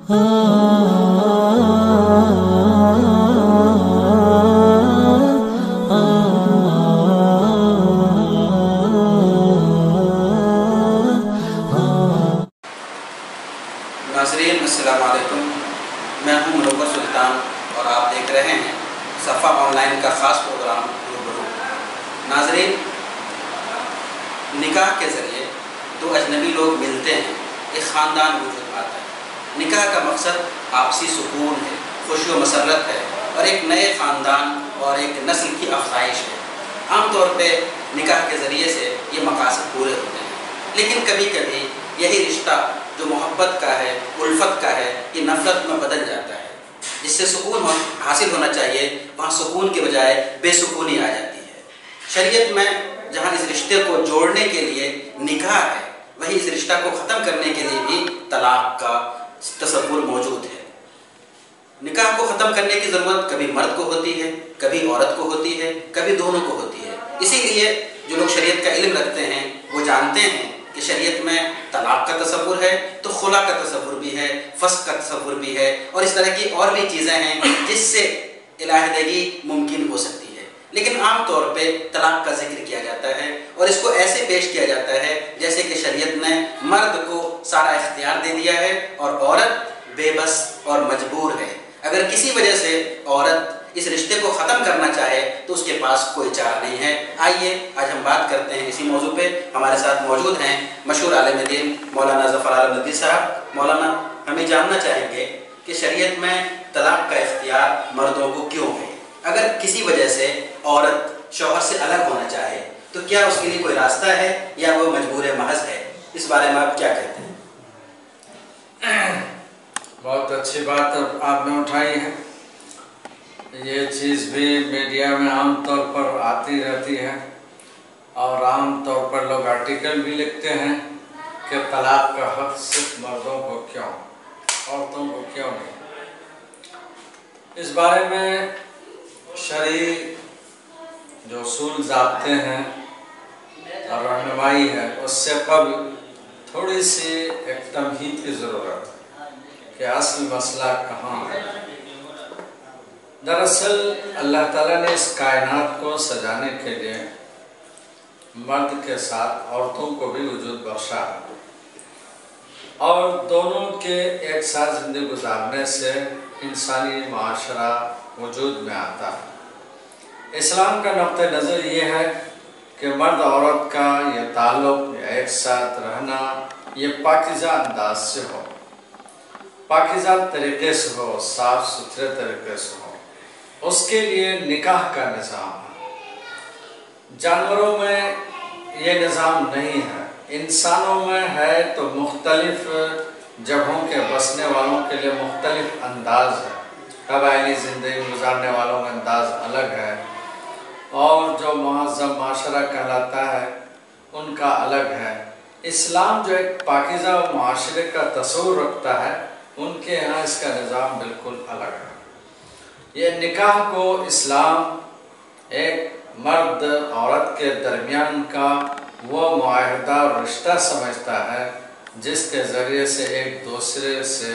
ناظرین السلام علیکم، میں ہوں منور سلطان اور آپ دیکھ رہے ہیں صفا آن لائن کا خاص پروگرام روبرو۔ ناظرین، نکاح کے ذریعے دو اجنبی لوگ ملتے ہیں، ایک خاندان وجود آتا ہے۔ نکاح کا مقصد آپسی سکون ہے، خوشی و مسرت ہے اور ایک نئے خاندان اور ایک نسل کی افزائش ہے۔ عام طور پہ نکاح کے ذریعے سے یہ مقاصد پورے ہوتے ہیں، لیکن کبھی کبھی یہی رشتہ جو محبت کا ہے، الفت کا ہے، یہ نفرت میں بدل جاتا ہے۔ جس سے سکون حاصل ہونا چاہیے وہاں سکون کے بجائے بے سکونی آ جاتی ہے۔ شریعت میں جہاں اس رشتے کو جوڑنے کے لیے نکاح ہے، وہیں اس رشتہ کو ختم کرنے کے لیے بھی طلاق کا تصور موجود ہے۔ نکاح کو ختم کرنے کی ضرورت کبھی مرد کو ہوتی ہے، کبھی عورت کو ہوتی ہے، کبھی دونوں کو ہوتی ہے۔ اسی لیے جو لوگ شریعت کا علم رکھتے ہیں وہ جانتے ہیں کہ شریعت میں طلاق کا تصور ہے تو خلا کا تصور بھی ہے، فسخ کا تصور بھی ہے، اور اس طرح کی اور بھی چیزیں ہیں جس سے علیحدگی ممکن ہو سکتی ہے۔ لیکن عام طور پہ طلاق کا ذکر کیا جاتا ہے اور اس کو ایسے پیش کیا جاتا ہے جیسے کہ شریعت نے مرد کو سارا اختیار دے دیا ہے اور عورت بے بس اور مجبور ہے۔ اگر کسی وجہ سے عورت اس رشتے کو ختم کرنا چاہے تو اس کے پاس کوئی چارہ نہیں ہے۔ آئیے آج ہم بات کرتے ہیں اسی موضوع پہ۔ ہمارے ساتھ موجود ہیں مشہور عالم دین مولانا ظفر عالم ندوی صاحب۔ مولانا، ہمیں جاننا چاہیں گے کہ شریعت میں طلاق کا اختیار مردوں کو کیوں ہے؟ اگر کسی وجہ سے عورت شوہر سے الگ ہونا چاہے تو کیا اس کے لیے کوئی راستہ ہے یا وہ مجبور محض ہے؟ اس بارے میں آپ کیا کہتے ہیں؟ بہت اچھی بات آپ نے اٹھائی ہے۔ یہ چیز بھی میڈیا میں عام طور پر آتی رہتی ہے اور عام طور پر لوگ آرٹیکل بھی لکھتے ہیں کہ طلاق کا حق صرف مردوں کو کیوں، عورتوں کو کیوں نہیں۔ اس بارے میں شرعی جو اصول ضابطے ہیں اور رہنمائی ہے، اس سے قبل تھوڑی سی ایک تمہید کی ضرورت ہے کہ اصل مسئلہ کہاں ہے۔ دراصل اللہ تعالیٰ نے اس کائنات کو سجانے کے لیے مرد کے ساتھ عورتوں کو بھی وجود بخشا اور دونوں کے ایک ساتھ زندگی گزارنے سے انسانی معاشرہ وجود میں آتا ہے۔ اسلام کا نقطہ نظر یہ ہے کہ مرد عورت کا یہ تعلق یا ایک ساتھ رہنا یہ پاکیزہ انداز سے ہو، پاکیزہ طریقے سے ہو، صاف ستھرے طریقے سے ہو۔ اس کے لیے نکاح کا نظام ہے۔ جانوروں میں یہ نظام نہیں ہے، انسانوں میں ہے تو مختلف جگہوں کے بسنے والوں کے لیے مختلف انداز ہے۔ قبائلی زندگی گزارنے والوں کا انداز الگ ہے اور جو معظم معاشرہ کہلاتا ہے ان کا الگ ہے۔ اسلام جو ایک پاکیزہ معاشرے کا تصور رکھتا ہے، ان کے ہاں اس کا نظام بالکل الگ ہے۔ یہ نکاح کو اسلام ایک مرد عورت کے درمیان کا وہ معاہدہ اور رشتہ سمجھتا ہے جس کے ذریعے سے ایک دوسرے سے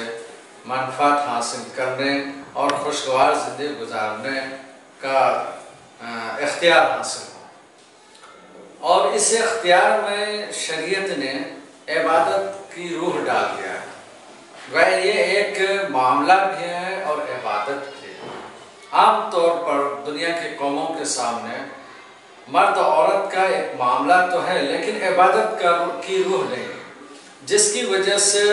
منفعت حاصل کرنے اور خوشگوار زندگی گزارنے کا اختیار حاصل ہو، اور اس اختیار میں شریعت نے عبادت کی روح ڈال دیا ہے۔ وہ یہ ایک معاملہ بھی ہے اور عبادت بھی ہے۔ عام طور پر دنیا کی قوموں کے سامنے مرد عورت کا ایک معاملہ تو ہے لیکن عبادت کی روح نہیں، جس کی وجہ سے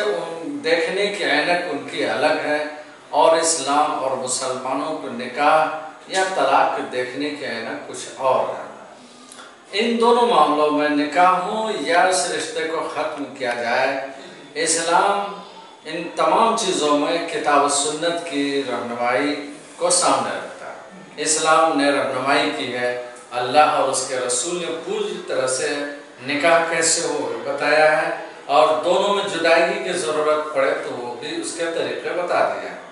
دیکھنے کی عینک ان کی الگ ہے، اور اسلام اور مسلمانوں کو نکاح یا طلاق دیکھنے کی عینک کچھ اور ہے۔ ان دونوں معاملوں میں نکاح ہو یا اس رشتے کو ختم کیا جائے، اسلام ان تمام چیزوں میں کتاب و سنت کی رہنمائی کو سامنے رکھتا ہے۔ اسلام نے رہنمائی کی ہے، اللہ اور اس کے رسول نے پوری طرح سے نکاح کیسے ہو بتایا ہے، اور دونوں میں جدائیگی کی ضرورت پڑے تو وہ بھی اس کے طریقے بتا دیا ہے۔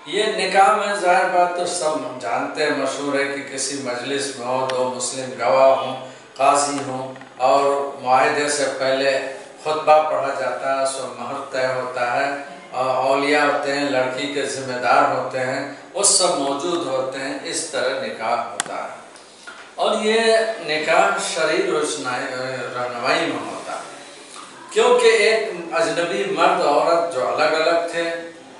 یہ نکاح میں ظاہر بات تو سب جانتے ہیں، مشہور ہے کہ کسی مجلس میں ہو، دو مسلم گواہ ہوں، قاضی ہوں، اور معاہدے سے پہلے خطبہ پڑھا جاتا ہے، اس میں مہر طے ہوتا ہے اولیاء ہوتے ہیں، لڑکی کے ذمہ دار ہوتے ہیں، وہ سب موجود ہوتے ہیں، اس طرح نکاح ہوتا ہے۔ اور یہ نکاح شرعی رہنمائی میں ہوتا ہے، کیونکہ ایک اجنبی مرد عورت جو الگ الگ تھے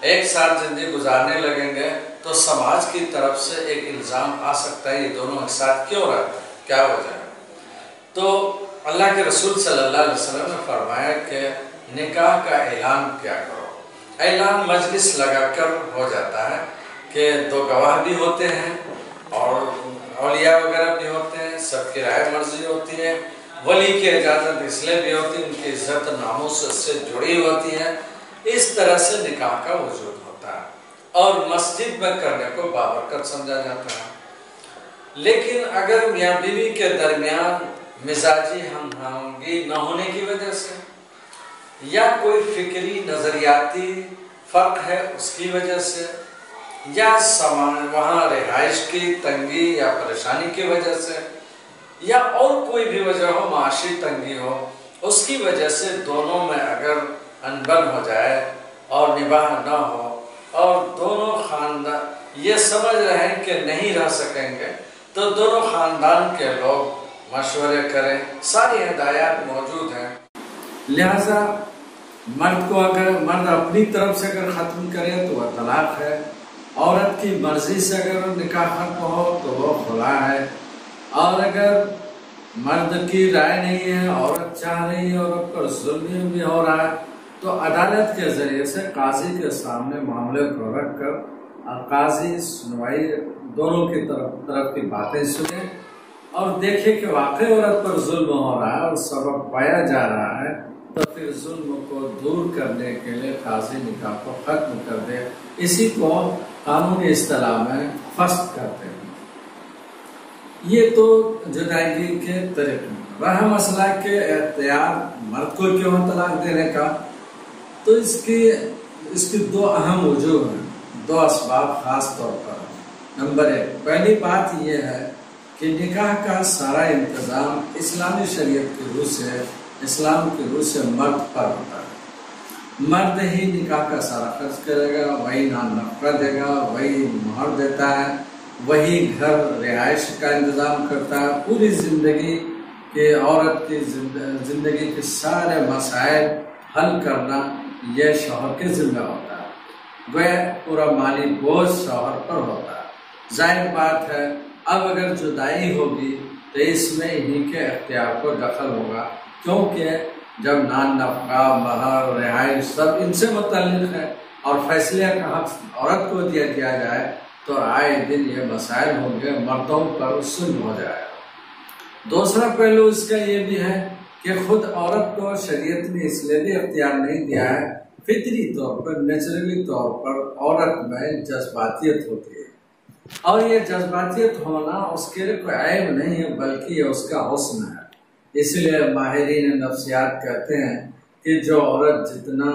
ایک ساتھ زندگی گزارنے لگیں گے تو سماج کی طرف سے ایک الزام آ سکتا ہے یہ دونوں ایک ساتھ کیوں رہتے ہیں، کیا وجہ ہے۔ تو اللہ کے رسول صلی اللہ علیہ وسلم نے فرمایا کہ نکاح کا اعلان کیا کرو۔ اعلان مجلس لگا کر ہو جاتا ہے کہ دو گواہ بھی ہوتے ہیں اور اولیاء وغیرہ بھی ہوتے ہیں، سب کی رائے مرضی ہوتی ہے، ولی کی اجازت اس لیے بھی ہوتی ہے، ان کی عزت ناموس سے جڑی ہوتی ہے۔ اس طرح سے نکاح کا وجود ہوتا ہے اور مسجد میں کرنے کو بابرکت سمجھا جاتا ہے۔ لیکن اگر میاں بیوی کے درمیان مزاجی ہم آہنگی نہ ہونے کی وجہ سے یا کوئی فکری نظریاتی فرق ہے اس کی وجہ سے یا وہاں رہائش کی تنگی یا پریشانی کی وجہ سے یا اور کوئی بھی وجہ ہو، معاشی تنگی ہو، اس کی وجہ سے دونوں میں اگر انبن ہو جائے اور نباہ نہ ہو اور دونوں خاندان یہ سمجھ رہے ہیں کہ نہیں رہ سکیں گے تو دونوں خاندان کے لوگ مشورے کریں، ساری ہدایات موجود ہیں۔ لہذا مرد اپنی طرف سے اگر ختم کرے تو وہ طلاق ہے، عورت کی مرضی سے اگر نکاح ختم ہو تو وہ خلا ہے، اور اگر مرد کی رائے نہیں ہے، عورت چاہ رہی ہے، عورت پر ظلم بھی ہو رہا ہے تو عدالت کے ذریعے سے قاضی کے سامنے معاملے کو رکھ کر قاضی سنوائی دونوں کی طرف کی باتیں سنے اور دیکھے کہ واقعی عورت پر ظلم ہو رہا ہے اور سبب پایا جا رہا ہے تو پھر ظلم کو دور کرنے کے لیے قاضی نکاح کو ختم کر دے۔ اسی کو قانونی اصطلاح میں فسخ کرتے ہیں۔ یہ تو جدائیگی کے طریقے۔ رہا مسئلہ کہ اختیار مرد کو کیوں طلاق دینے کا، تو اس کی دو اہم وجوہ ہیں، دو اسباب خاص طور پر۔ نمبر 1، پہلی بات یہ ہے کہ نکاح کا سارا انتظام اسلامی شریعت کی روح سے، اسلام کی روح سے مرد پر ہوتا ہے۔ مرد ہی نکاح کا سارا خرچ کرے گا، وہی نان نفقہ دے گا، وہی مہر دیتا ہے، وہی گھر رہائش کا انتظام کرتا ہے۔ پوری زندگی کے عورت کی زندگی کے سارے مسائل حل کرنا یہ شوہر کے ذمہ ہوتا ہے، وہ پورا مالی بوجھ شوہر پر ہوتا ہے۔ ظاہر بات ہے اب اگر جدائی ہوگی تو اس میں انہی کے اختیار کو دخل ہوگا، کیونکہ جب نان نفقہ، مہر، رہائش سب ان سے متعلق ہے اور فیصلے کا حق عورت کو دیا جائے تو آئے دن یہ مسائل ہوں گے، مردوں پر ظلم ہو جائے گا۔ دوسرا پہلو اس کا یہ بھی ہے کہ خود عورت کو شریعت نے اس لیے بھی اختیار نہیں دیا ہے، فطری طور پر، نیچرلی طور پر عورت میں جذباتیت ہوتی ہے اور یہ جذباتیت ہونا اس کے لیے کوئی عیب نہیں ہے بلکہ یہ اس کا حسن ہے۔ اس لیے ماہرین نفسیات کہتے ہیں کہ جو عورت جتنا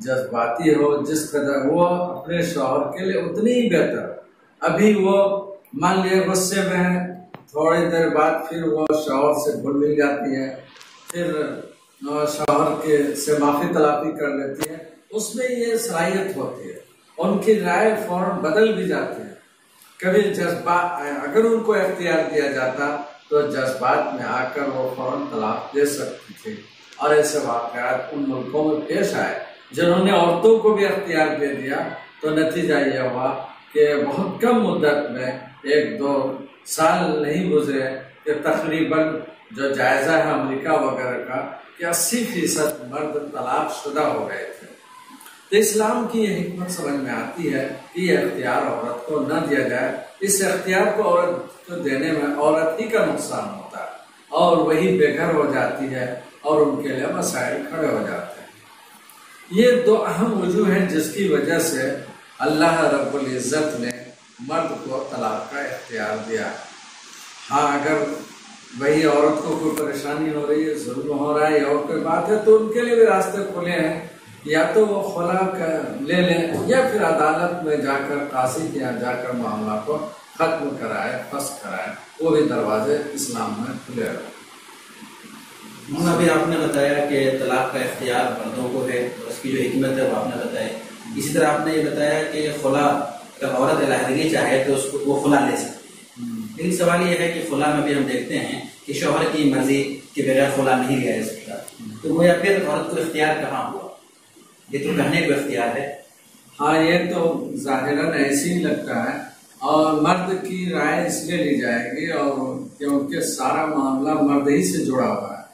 جذباتی ہو، جس قدر وہ اپنے شوہر کے لیے اتنی ہی بہتر۔ ابھی وہ مان لیے غصے میں ہے، تھوڑی دیر بعد پھر وہ شوہر سے گھل مل جاتی ہے، پھر شوہر سے معافی طلبی کر لیتی ہے، اس میں یہ صلاحیت ہوتی ہے، ان کی رائے فوراً بدل بھی جاتی ہے۔ کبھی جذبات اگر ان کو اختیار دیا جاتا تو جذبات میں آ کر وہ فوراً طلاق دے سکتی تھی، اور ایسے واقعات ان ملکوں میں پیش آئے جنہوں نے عورتوں کو بھی اختیار دے دیا تو نتیجہ یہ ہوا کہ بہت کم مدت میں 1-2 سال نہیں گزرے کہ تقریباً جو جائزہ ہے امریکہ وغیرہ کا کہ 80% مرد طلاق شدہ ہو گئے تھے۔ تو اسلام کی یہ حکمت سمجھ میں آتی ہے کہ یہ اختیار عورت کو نہ دیا جائے، اس اختیار کو عورت کو دینے میں عورت ہی کا نقصان ہوتا ہے اور وہی بے گھر ہو جاتی ہے اور ان کے لیے مسائل کھڑے ہو جاتے ہیں۔ یہ 2 اہم وجوہ ہیں جس کی وجہ سے اللہ رب العزت نے مرد کو طلاق کا اختیار دیا۔ ہاں اگر وہی عورت کو کوئی پریشانی ہو رہی ہے، ظلم ہو رہا ہے یا اور کوئی بات ہے تو ان کے لیے بھی راستے کھلے ہیں، یا تو وہ خلا لے لیں یا پھر عدالت میں جا کر قاضی کے یہاں جا کر معاملہ کو ختم کرائے، فسخ کرائے، وہ بھی دروازے اسلام میں کھلے رہے۔ ابھی آپ نے بتایا کہ طلاق کا اختیار مردوں کو ہے، اس کی جو حکمت ہے وہ آپ نے بتائی. اسی طرح آپ نے یہ بتایا کہ خلا، اگر عورت علیحدگی چاہے تو اس کو وہ خلا لے سکتی ہے. لیکن سوال یہ ہے کہ خلا میں بھی ہم دیکھتے ہیں کہ شوہر کی مرضی کے بغیر خلا نہیں لیا جا سکتا. تو گویا پھر عورت کو اختیار کہاں ہوا؟ یہ تو کہنے کو اختیار ہے. ہاں، یہ تو ظاہراً ایسے ہی لگتا ہے، اور مرد کی رائے اس لیے لی جائے گی اور کیونکہ سارا معاملہ مرد ہی سے جڑا ہوا ہے،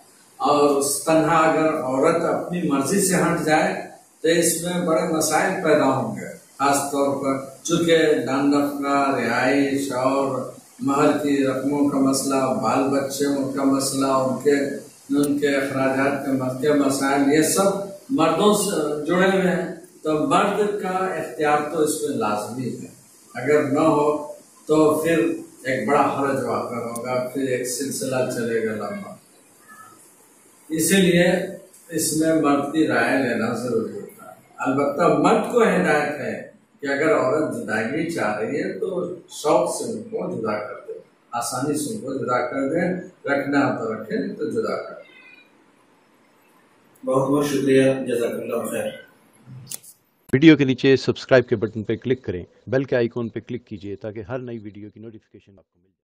اور اس تنہا اگر عورت اپنی مرضی سے ہٹ جائے تو اس میں بڑے مسائل پیدا ہوں گے، خاص طور پر چونکہ دان نفقہ، رہائش اور مہر کی رقموں کا مسئلہ، بال بچوں کا مسئلہ، ان کے اخراجات کے مسائل، یہ سب مردوں سے جڑے ہوئے ہیں. تو مرد کا اختیار تو اس میں لازمی ہے. اگر نہ ہو تو پھر ایک بڑا حرج واقع ہوگا، پھر ایک سلسلہ چلے گا لمبا. اسی لیے اس میں مرد کی رائے لینا ضروری ہوتا ہے. البتہ مرد کو ہدایت ہے کہ اگر عورت جدائی چاہ رہی ہے تو شوق سے ان کو جدا کر دے، آسانی سے ان کو جدا کر دیں، رکھنا تو رکھیں تو جدا کر دیں. بہت بہت شکریہ، جزاک اللہ خیر. ویڈیو کے نیچے سبسکرائب کے بٹن پہ کلک کریں، بیل کے آئیکن پہ کلک کیجئے تاکہ ہر نئی ویڈیو کی نوٹیفیکیشن آپ کو مل جائے.